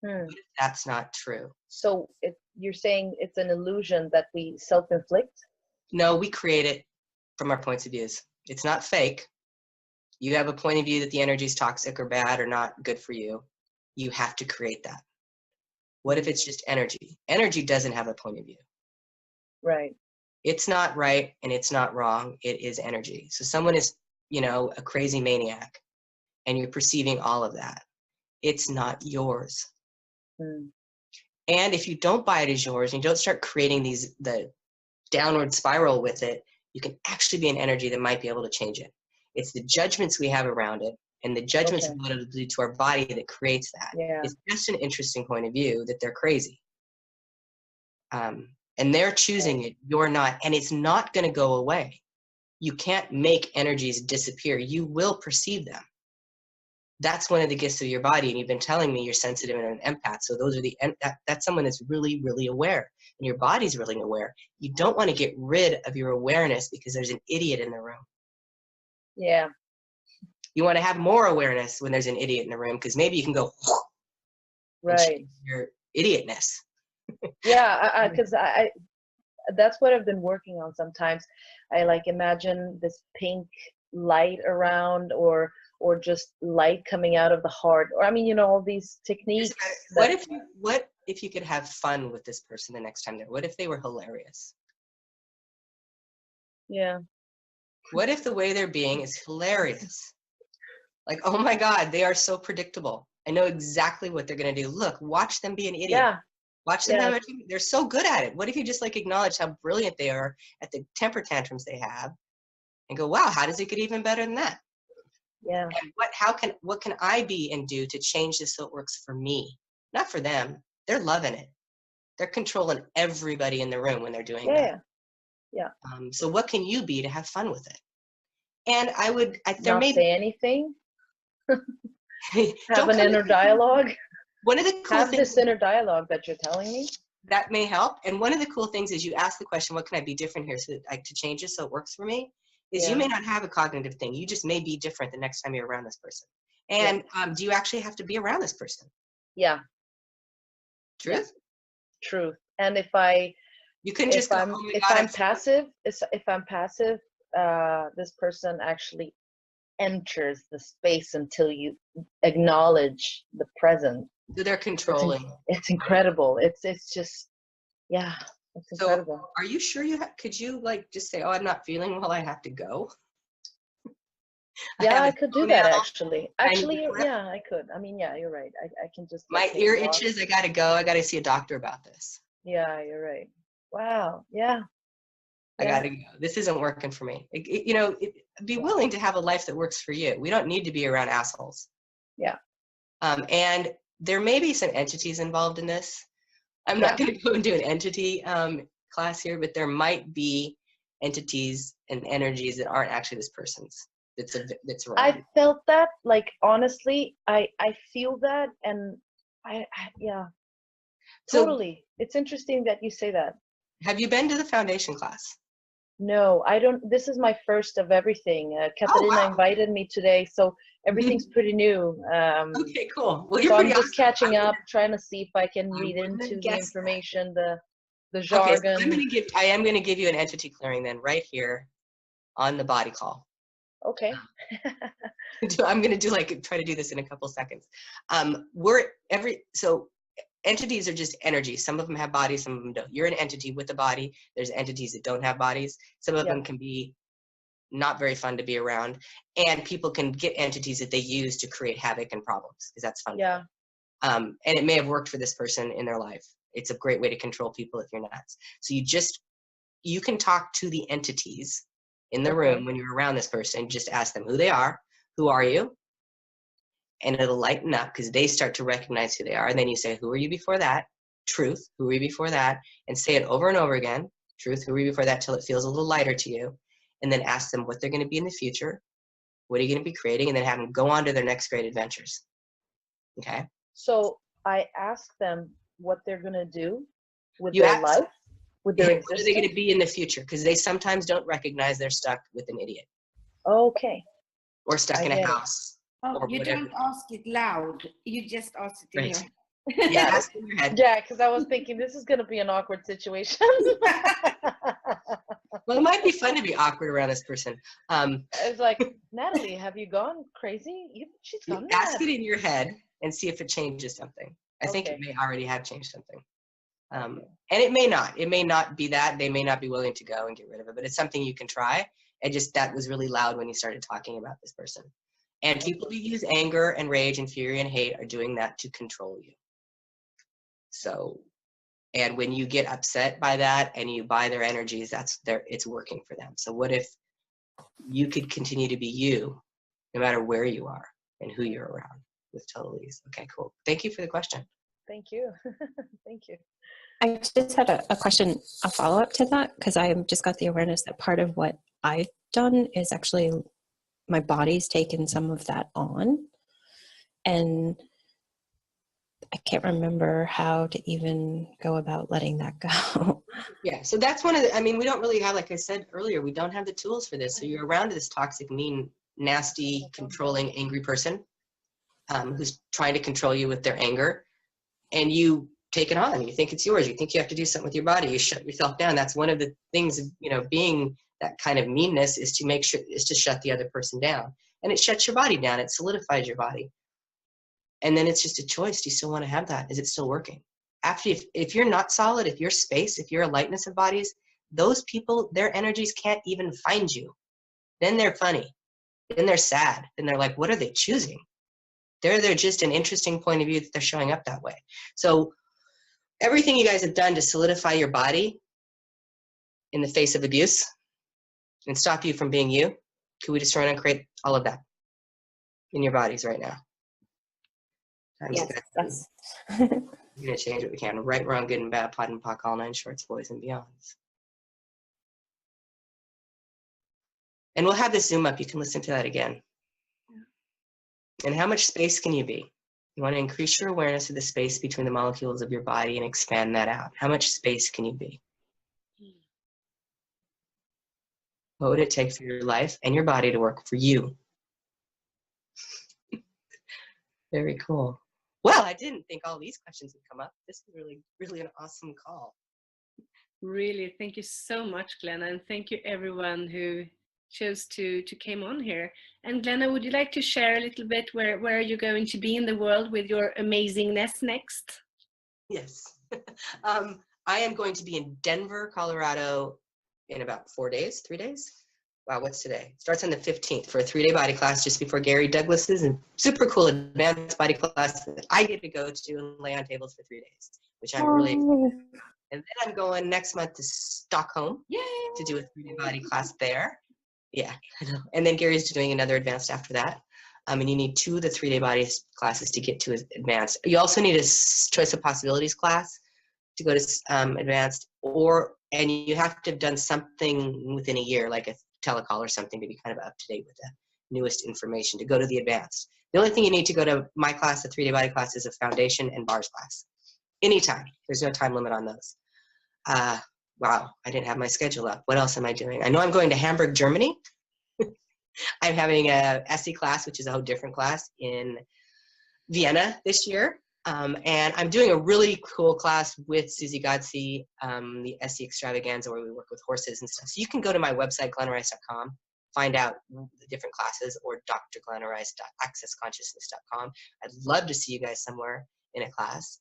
What if that's not true? So you're saying it's an illusion that we self-inflict? No, we create it from our points of views. It's not fake. You have a point of view that the energy is toxic or bad or not good for you. You have to create that. What if it's just energy? Energy doesn't have a point of view. Right. It's not right and it's not wrong. It is energy. So someone is, a crazy maniac and you're perceiving all of that. It's not yours. And if you don't buy it as yours and you don't start creating the downward spiral with it, you can actually be an energy that might be able to change it. It's the judgments we have around it and the judgments of what it'll do to our body that creates that. Yeah. It's just an interesting point of view that they're crazy. And they're choosing it, you're not, and it's not going to go away. You can't make energies disappear. You will perceive them. That's one of the gifts of your body, and you've been telling me you're sensitive and an empath. So those are that's someone that's really, really aware, and your body's really aware. You don't want to get rid of your awareness because there's an idiot in the room. Yeah. You want to have more awareness when there's an idiot in the room, because maybe you can go right. Your idiotness. Yeah, because I that's what I've been working on. Sometimes I like imagine this pink light around, or just light coming out of the heart, or all these techniques. What if you could have fun with this person the next time there? What if they were hilarious? Yeah. What if the way they're being is hilarious? Like, oh my God, they are so predictable I know exactly what they're going to do. Look, watch them be an idiot. Yeah. Watch them Yeah. have they're so good at it. What if you just like acknowledge how brilliant they are at the temper tantrums they have and go, wow, how does it get even better than that? Yeah. And what can I be and do to change this so it works for me? Not for them. They're loving it. They're controlling everybody in the room when they're doing that. Yeah. So what can you be to have fun with it? And there Not may say anything. be, Have an inner dialogue. One of the cool Have things this inner dialogue that you're telling me. that may help. And one of the cool things is you ask the question, what can I be different here so that to change this so it works for me? Is you may not have a cognitive thing. You just may be different the next time you're around this person. And do you actually have to be around this person? Yeah. Truth? Yeah. Truth. And if you can just go, if I'm passive, this person actually enters the space until you acknowledge the present. So they're controlling. It's incredible. It's just, yeah, it's incredible. So are you sure could you like just say, oh, I'm not feeling well, I have to go? Yeah, I could do that actually. Yeah, I could. I mean, yeah, you're right. I can just. My ear itches, I gotta go. I gotta see a doctor about this. Yeah, you're right. Wow. Yeah. I gotta go. This isn't working for me. Be willing to have a life that works for you. We don't need to be around assholes. Yeah. And there may be some entities involved in this. I'm not going to go and do an entity class here, but there might be entities and energies that aren't actually this person's. That's around. I felt that, like, honestly, I feel that, and yeah. So, totally. It's interesting that you say that. Have you been to the foundation class? No, I don't. This is my first of everything. Katarina invited me today, so everything's pretty new. Okay, cool. Well, so I'm just catching up, trying to see if I can read into the information, the jargon. Okay, I am going to give you an entity clearing then, right here on the body call. Okay. I'm going to try to do this in a couple seconds. So entities are just energy. Some of them have bodies, some of them don't. You're an entity with a body. There's entities that don't have bodies. Some of them can be not very fun to be around. And people can get entities that they use to create havoc and problems, because that's fun. Yeah. And it may have worked for this person in their life. It's a great way to control people if you're nuts. So you can talk to the entities in the room when you're around this person. Just ask them who they are. Who are you? And it'll lighten up because they start to recognize who they are. And then you say, who were you before that? Truth, who were you before that? And say it over and over again. Truth, who were you before that? Till it feels a little lighter to you. And then ask them what they're going to be in the future. What are you going to be creating? And then have them go on to their next great adventures. Okay? So I ask them what they're going to do with their life, with their existence. What are they going to be in the future? Because they sometimes don't recognize they're stuck with an idiot. Okay. Or stuck in a house. Oh, you don't ask it loud. You just ask it in your head. Yeah, ask it in your head. Yeah, because I was thinking this is going to be an awkward situation. Well, it might be fun to be awkward around this person. It's like, Natalie, have you gone crazy? She's gone mad. Ask it in your head and see if it changes something. I think it may already have changed something. And it may not. It may not be that. They may not be willing to go and get rid of it, but it's something you can try. And just that was really loud when you started talking about this person. And people who use anger and rage and fury and hate are doing that to control you. So, and when you get upset by that and you buy their energies, it's working for them. So what if you could continue to be you, no matter where you are and who you're around with total ease? Okay, cool. Thank you for the question. Thank you. Thank you. I just had a question, a follow-up to that, because I just got the awareness that part of what I've done is actually my body's taken some of that on, and I can't remember how to even go about letting that go. Yeah, so that's one of the, we don't really have, like I said earlier, we don't have the tools for this. So you're around this toxic, mean, nasty, controlling, angry person who's trying to control you with their anger, and you take it on. You think it's yours. You think you have to do something with your body. You shut yourself down. That's one of the things of, being that kind of meanness is to shut the other person down. And it shuts your body down. It solidifies your body. And then it's just a choice. Do you still want to have that? Is it still working? After, if you're not solid, if you're space, if you're a lightness of bodies, those people, their energies can't even find you. Then they're funny. Then they're sad. Then they're like, what are they choosing? They're just an interesting point of view that they're showing up that way. So everything you guys have done to solidify your body in the face of abuse and stop you from being you, could we just run and create all of that in your bodies right now? Yes, that's We're going to change what we can. Right, wrong, good and bad, POD and POC, all nine shorts, boys and beyonds. And we'll have this Zoom up. You can listen to that again. And how much space can you be? You want to increase your awareness of the space between the molecules of your body and expand that out. How much space can you be? What would it take for your life and your body to work for you? Very cool. Well, I didn't think all these questions would come up. This is really, really an awesome call. Really, thank you so much, Glenna, and thank you everyone who chose to came on here. And Glenna, would you like to share a little bit where are you going to be in the world with your amazingness next? Yes. I am going to be in Denver, Colorado in about 4 days, 3 days. Wow, what's today? Starts on the 15th for a 3-day body class just before Gary Douglas's and super cool advanced body class that I get to go to and lay on tables for 3 days, which I'm really excited. And then I'm going next month to Stockholm to do a 3-day body class there. Yeah, I know. And then Gary's doing another advanced after that. And you need 2 of the 3-day body classes to get to advanced. You also need a choice of possibilities class to go to advanced, and you have to have done something within a year, like a telecall or something, to be kind of up to date with the newest information to go to the advanced. The only thing you need to go to my class, the 3-day body class, is a foundation and bars class. Anytime. There's no time limit on those. Wow, I didn't have my schedule up. What else am I doing? I know I'm going to Hamburg, Germany. I'm having a SE class, which is a whole different class, in Vienna this year. And I'm doing a really cool class with Susie Godsey, the SE Extravaganza, where we work with horses and stuff. So you can go to my website, glennarice.com, find out the different classes, or drglennarice.accessconsciousness.com. I'd love to see you guys somewhere in a class.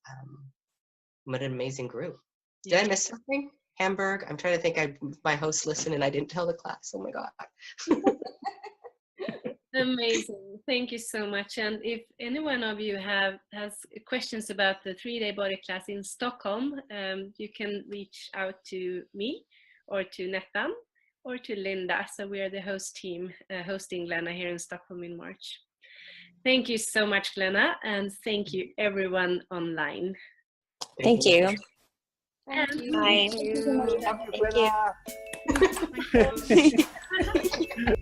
What an amazing group. Did I miss something? Hamburg? I'm trying to think. My host listened and I didn't tell the class. Oh my God. Amazing. Thank you so much. And if any one of you has questions about the 3-day body class in Stockholm, you can reach out to me or to Nettan or to Linda. So we are the host team hosting Glenna here in Stockholm in March. Thank you so much, Glenna, and thank you everyone online. Thank you. Thank you. Bye. Thank you so much. Thank you.